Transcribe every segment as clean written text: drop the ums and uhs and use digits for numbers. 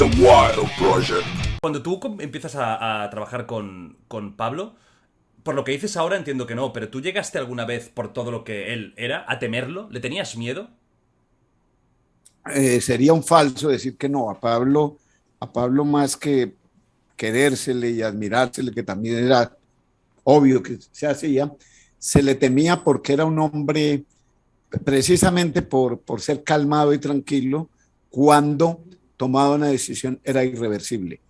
The Wild Project. Cuando tú empiezas a trabajar con Pablo, por lo que dices ahora entiendo que no, pero ¿tú llegaste alguna vez, por todo lo que él era, a temerlo? ¿Le tenías miedo? Sería un falso decir que no. A Pablo más que querérsele y admirársele, que también era obvio que se hacía, se le temía porque era un hombre, precisamente por ser calmado y tranquilo, cuando tomaba una decisión era irreversible.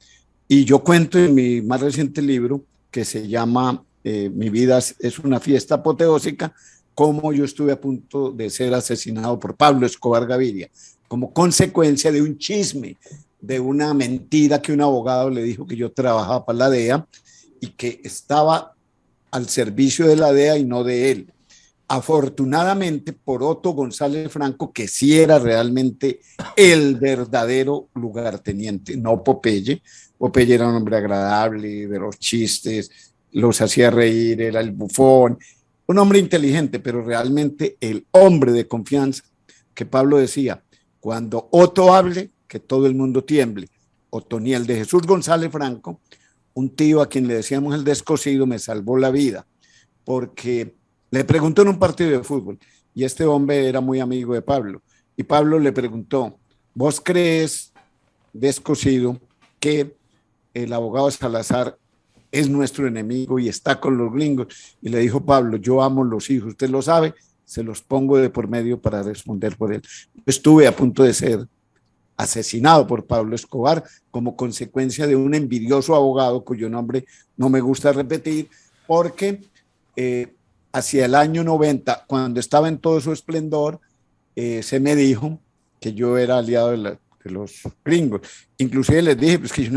Y yo cuento en mi más reciente libro, que se llama Mi vida es una fiesta apoteósica, cómo yo estuve a punto de ser asesinado por Pablo Escobar Gaviria, como consecuencia de un chisme, de una mentira que un abogado le dijo que yo trabajaba para la DEA y que estaba al servicio de la DEA y no de él. Afortunadamente por Otto González Franco, que sí era realmente el verdadero lugarteniente, no Popeye. Popeye era un hombre agradable, de los chistes, los hacía reír, era el bufón, un hombre inteligente, pero realmente el hombre de confianza, que Pablo decía, cuando Otto hable, que todo el mundo tiemble. Otoniel de Jesús González Franco, un tío a quien le decíamos el descosido, me salvó la vida, porque le preguntó en un partido de fútbol, y este hombre era muy amigo de Pablo, y Pablo le preguntó, ¿vos crees, descosido, que el abogado Salazar es nuestro enemigo y está con los gringos? Y le dijo Pablo, yo amo los hijos, usted lo sabe, se los pongo de por medio para responder por él. Estuve a punto de ser asesinado por Pablo Escobar como consecuencia de un envidioso abogado cuyo nombre no me gusta repetir, porque hacia el año 90, cuando estaba en todo su esplendor, se me dijo que yo era aliado de los gringos. Inclusive les dije, pues que yo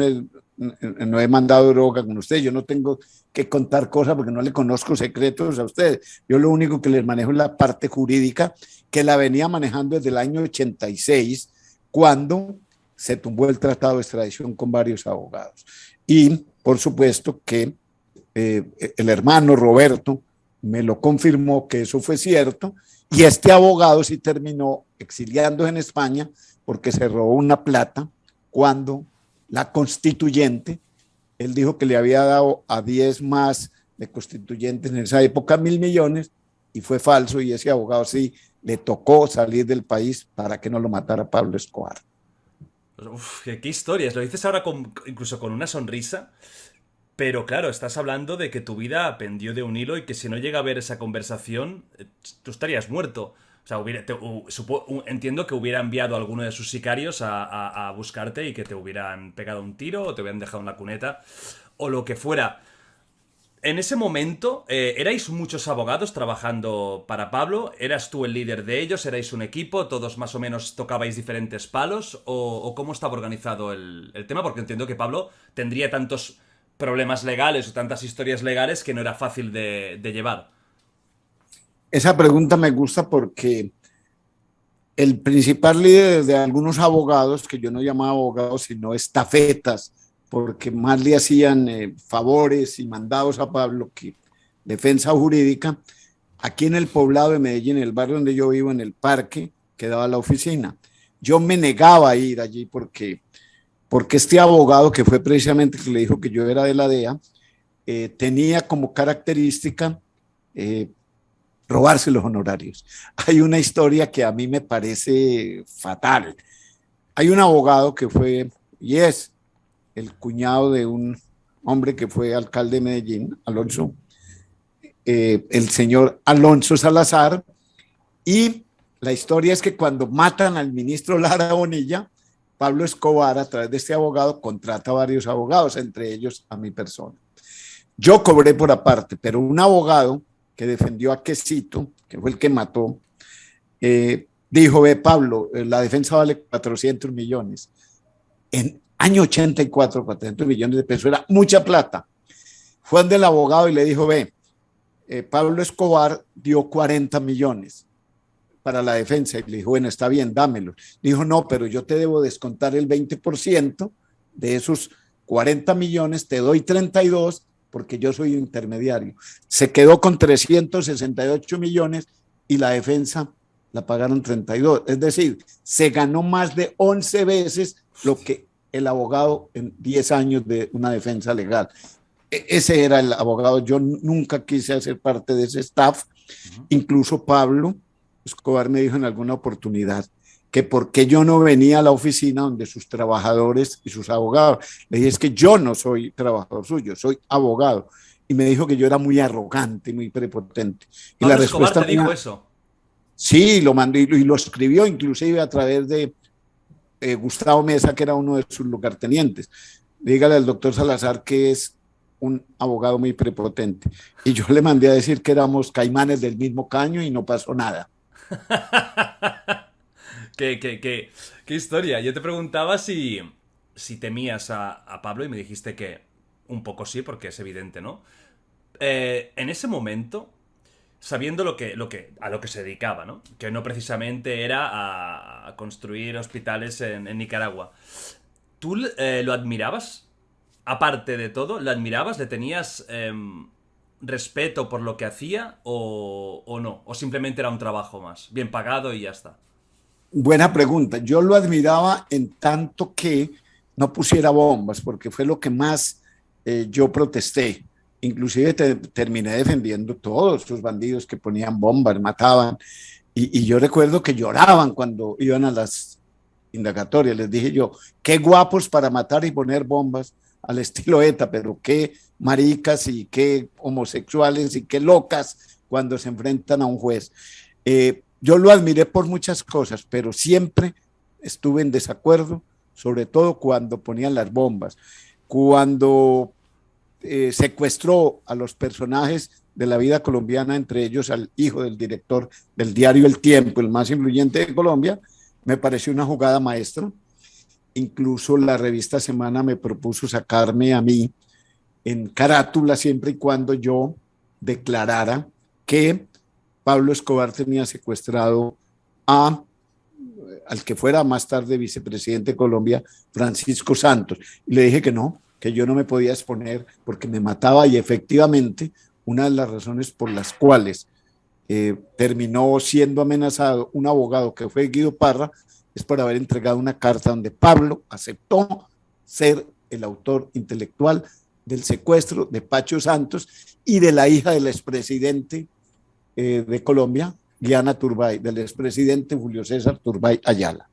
no he mandado droga con ustedes, yo no tengo que contar cosas porque no le conozco secretos a ustedes. Yo lo único que les manejo es la parte jurídica, que la venía manejando desde el año 86, cuando se tumbó el tratado de extradición con varios abogados. Y por supuesto que el hermano Roberto me lo confirmó que eso fue cierto, y este abogado sí terminó exiliándose en España porque se robó una plata cuando la constituyente, él dijo que le había dado a 10 más de constituyentes en esa época 1.000 millones, y fue falso, y ese abogado sí le tocó salir del país para que no lo matara Pablo Escobar. Uf, qué historias, lo dices ahora incluso con una sonrisa, pero claro, estás hablando de que tu vida pendió de un hilo y que si no llega a haber esa conversación, tú estarías muerto. O sea, entiendo que hubiera enviado a alguno de sus sicarios a buscarte y que te hubieran pegado un tiro o te hubieran dejado en la cuneta o lo que fuera. En ese momento, ¿erais muchos abogados trabajando para Pablo? ¿Eras tú el líder de ellos? ¿Erais un equipo? ¿Todos más o menos tocabais diferentes palos? ¿O cómo estaba organizado el tema? Porque entiendo que Pablo tendría tantos problemas legales o tantas historias legales que no era fácil de llevar. Esa pregunta me gusta porque el principal líder de algunos abogados, que yo no llamaba abogados, sino estafetas, porque más le hacían favores y mandados a Pablo que defensa jurídica, aquí en el poblado de Medellín, en el barrio donde yo vivo, en el parque, quedaba la oficina. Yo me negaba a ir allí porque este abogado, que fue precisamente el que le dijo que yo era de la DEA, tenía como característica robarse los honorarios. Hay una historia que a mí me parece fatal. Hay un abogado que fue y es el cuñado de un hombre que fue alcalde de Medellín, Alonso, el señor Alonso Salazar, y la historia es que cuando matan al ministro Lara Bonilla, Pablo Escobar, a través de este abogado, contrata a varios abogados, entre ellos a mi persona. Yo cobré por aparte, pero un abogado que defendió a Quesito, que fue el que mató, dijo, ve Pablo, la defensa vale 400 millones. En año 84, 400 millones de pesos, era mucha plata. Fue donde el abogado y le dijo, ve, Pablo Escobar dio 40 millones para la defensa, y le dijo, bueno, está bien, dámelo. Dijo, no, pero yo te debo descontar el 20% de esos 40 millones, te doy 32 porque yo soy intermediario. Se quedó con 368 millones y la defensa la pagaron 32. Es decir, se ganó más de 11 veces lo que el abogado en 10 años de una defensa legal. Ese era el abogado. Yo nunca quise hacer parte de ese staff. Incluso Pablo Escobar me dijo en alguna oportunidad que por qué yo no venía a la oficina donde sus trabajadores y sus abogados. Le dije, es que yo no soy trabajador suyo, soy abogado. Y me dijo que yo era muy arrogante, muy prepotente. Y Pablo la Escobar respuesta te dijo mía, eso. sí, lo mandó y lo escribió inclusive a través de Gustavo Mesa, que era uno de sus lugartenientes. Dígale al doctor Salazar que es un abogado muy prepotente. Y yo le mandé a decir que éramos caimanes del mismo caño y no pasó nada. ¿Qué historia? Yo te preguntaba si temías a Pablo y me dijiste que un poco sí, porque es evidente, ¿no? En ese momento, sabiendo a lo que se dedicaba, ¿no? Que no precisamente era a construir hospitales en Nicaragua. ¿Tú lo admirabas? Aparte de todo, ¿lo admirabas? ¿Le tenías respeto por lo que hacía o no? ¿O simplemente era un trabajo más? Bien pagado y ya está. Buena pregunta. Yo lo admiraba en tanto que no pusiera bombas, porque fue lo que más yo protesté. Inclusive terminé defendiendo todos esos bandidos que ponían bombas, mataban. Y yo recuerdo que lloraban cuando iban a las indagatorias. Les dije yo, qué guapos para matar y poner bombas al estilo ETA, pero qué maricas y qué homosexuales y qué locas cuando se enfrentan a un juez. Yo lo admiré por muchas cosas, pero siempre estuve en desacuerdo, sobre todo cuando ponían las bombas, cuando secuestró a los personajes de la vida colombiana, entre ellos al hijo del director del diario El Tiempo, el más influyente de Colombia. Me pareció una jugada maestra. Incluso la revista Semana me propuso sacarme a mí en carátula siempre y cuando yo declarara que Pablo Escobar tenía secuestrado al que fuera más tarde vicepresidente de Colombia, Francisco Santos. Y le dije que no, que yo no me podía exponer porque me mataba, y efectivamente una de las razones por las cuales terminó siendo amenazado un abogado que fue Guido Parra es por haber entregado una carta donde Pablo aceptó ser el autor intelectual del secuestro de Pacho Santos y de la hija del expresidente de Colombia, Diana Turbay, del expresidente Julio César Turbay Ayala.